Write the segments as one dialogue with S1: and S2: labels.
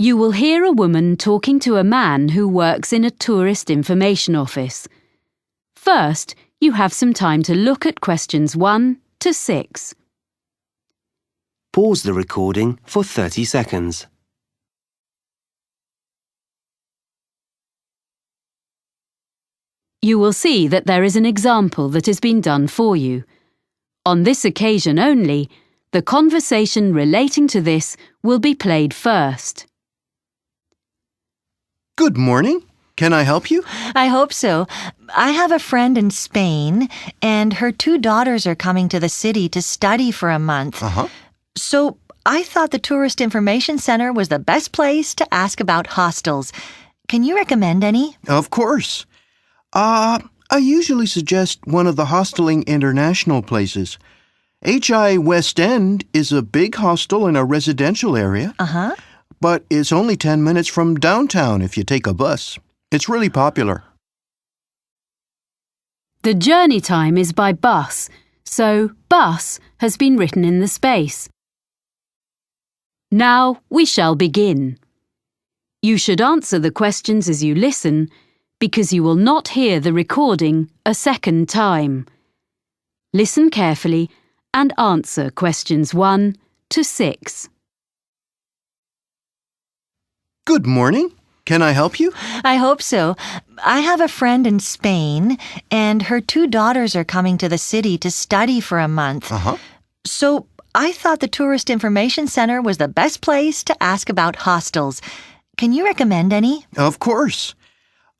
S1: You will hear a woman talking to a man who works in a tourist information office. First, you have some time to look at questions 1 to 6.
S2: Pause the recording for 30 seconds.
S1: You will see that there is an example that has been done for you. On this occasion only, the conversation relating to this will be played first.
S3: Good morning. Can I help you?
S4: I hope so. I have a friend in Spain, and her 2 daughters are coming to the city to study for a month. So I thought the Tourist Information Center was the best place to ask about hostels. Can you recommend any?
S3: Of course. I usually suggest one of the Hosteling International places. HI West End is a big hostel in a residential area. But it's only 10 minutes from downtown if you take a bus. It's really popular.
S1: The journey time is by bus, so bus has been written in the space. Now we shall begin. You should answer the questions as you listen, because you will not hear the recording a second time. Listen carefully and answer questions 1 to 6.
S3: Good morning. Can I help you?
S4: I hope so. I have a friend in Spain, and her 2 daughters are coming to the city to study for a month. So I thought the Tourist Information Center was the best place to ask about hostels. Can you recommend any?
S3: Of course.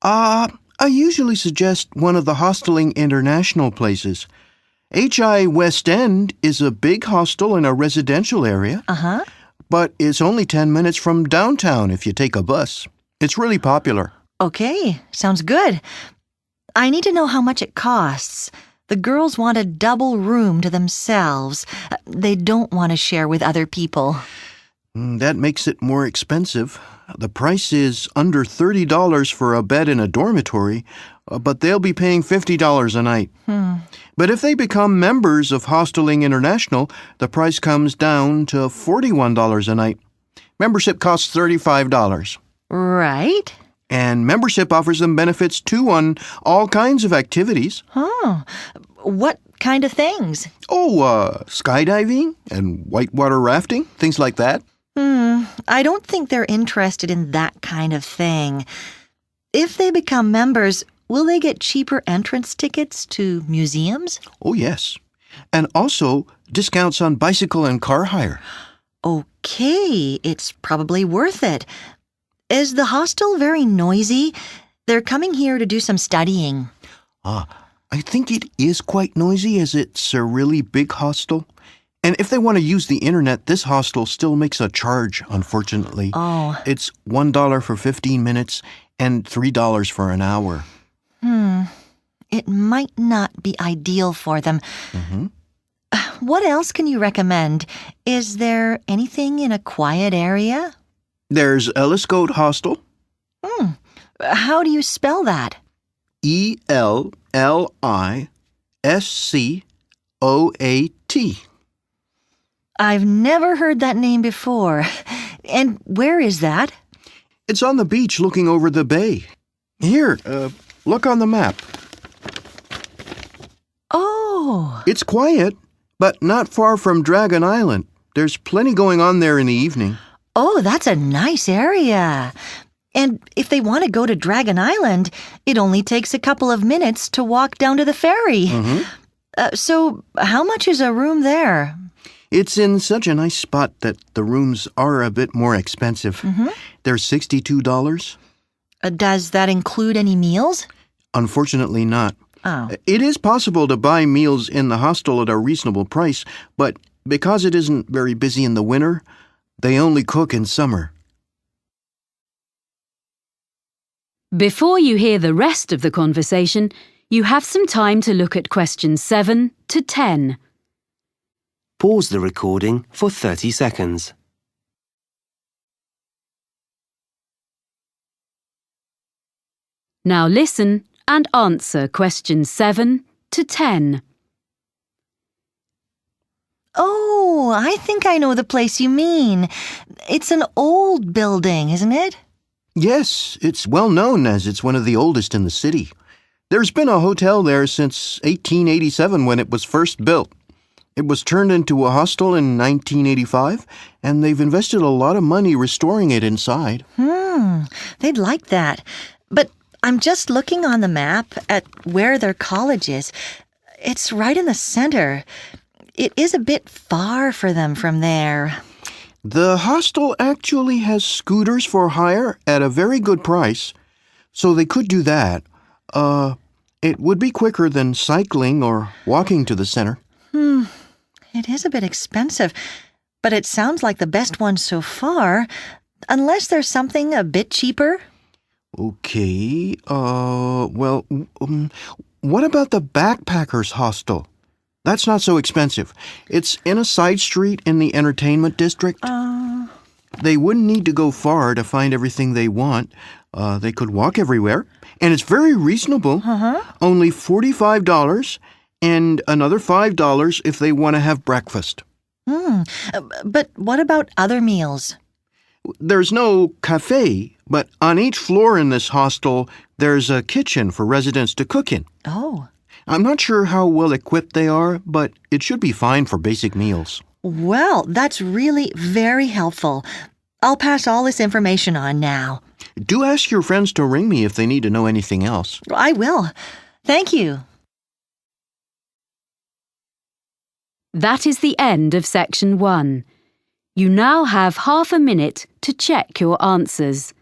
S3: I usually suggest one of the Hosteling International places. HI West End is a big hostel in a residential area. But it's only 10 minutes from downtown if you take a bus. It's really popular.
S4: Okay, sounds good. I need to know how much it costs. The girls want a double room to themselves. They don't want to share with other people.
S3: That makes it more expensive. The price is under $30 for a bed in a dormitory, but they'll be paying $50 a night. But if they become members of Hosteling International, the price comes down to $41 a night. Membership costs $35.
S4: Right.
S3: And membership offers them benefits too on all kinds of activities.
S4: What kind of things?
S3: Skydiving and whitewater rafting, things like that.
S4: I don't think they're interested in that kind of thing. If they become members, will they get cheaper entrance tickets to museums?
S3: Oh, yes. And also discounts on bicycle and car hire.
S4: Okay, it's probably worth it. Is the hostel very noisy? They're coming here to do some studying.
S3: I think it is quite noisy as it's a really big hostel. And if they want to use the internet, this hostel still makes a charge, unfortunately. It's $1 for 15 minutes and $3 for an hour.
S4: It might not be ideal for them. What else can you recommend? Is there anything in a quiet area?
S3: There's Elliscoat Hostel.
S4: How do you spell that?
S3: ELLISCOAT.
S4: I've never heard that name before. And where is that?
S3: It's on the beach looking over the bay. Here, look on the map.
S4: Oh.
S3: It's quiet, but not far from Dragon Island. There's plenty going on there in the evening.
S4: Oh, that's a nice area. And if they want to go to Dragon Island, it only takes a couple of minutes to walk down to the ferry. So how much is a room there?
S3: It's in such a nice spot that the rooms are a bit more expensive. They're $62.
S4: Does that include any meals?
S3: Unfortunately not.
S4: Oh.
S3: It is possible to buy meals in the hostel at a reasonable price, but because it isn't very busy in the winter, they only cook in summer.
S1: Before you hear the rest of the conversation, you have some time to look at questions 7 to 10.
S2: Pause the recording for 30 seconds.
S1: Now listen and answer questions 7 to 10.
S4: Oh, I think I know the place you mean. It's an old building, isn't it?
S3: Yes, it's well known as it's one of the oldest in the city. There's been a hotel there since 1887 when it was first built. It was turned into a hostel in 1985, and they've invested a lot of money restoring it inside.
S4: They'd like that. But I'm just looking on the map at where their college is. It's right in the center. It is a bit far for them from there.
S3: The hostel actually has scooters for hire at a very good price, so they could do that. It would be quicker than cycling or walking to the center.
S4: It is a bit expensive, but it sounds like the best one so far, unless there's something a bit cheaper.
S3: Okay, what about the backpackers hostel? That's not so expensive. It's in a side street in the entertainment district. They wouldn't need to go far to find everything they want. They could walk everywhere. And it's very reasonable. Only $45 and another $5 if they want to have breakfast.
S4: But what about other meals?
S3: There's no cafe, but on each floor in this hostel, there's a kitchen for residents to cook in.
S4: Oh.
S3: I'm not sure how well equipped they are, but it should be fine for basic meals.
S4: Well, that's really very helpful. I'll pass all this information on now.
S3: Do ask your friends to ring me if they need to know anything else.
S4: I will. Thank you.
S1: That is the end of section 1. You now have half a minute to check your answers.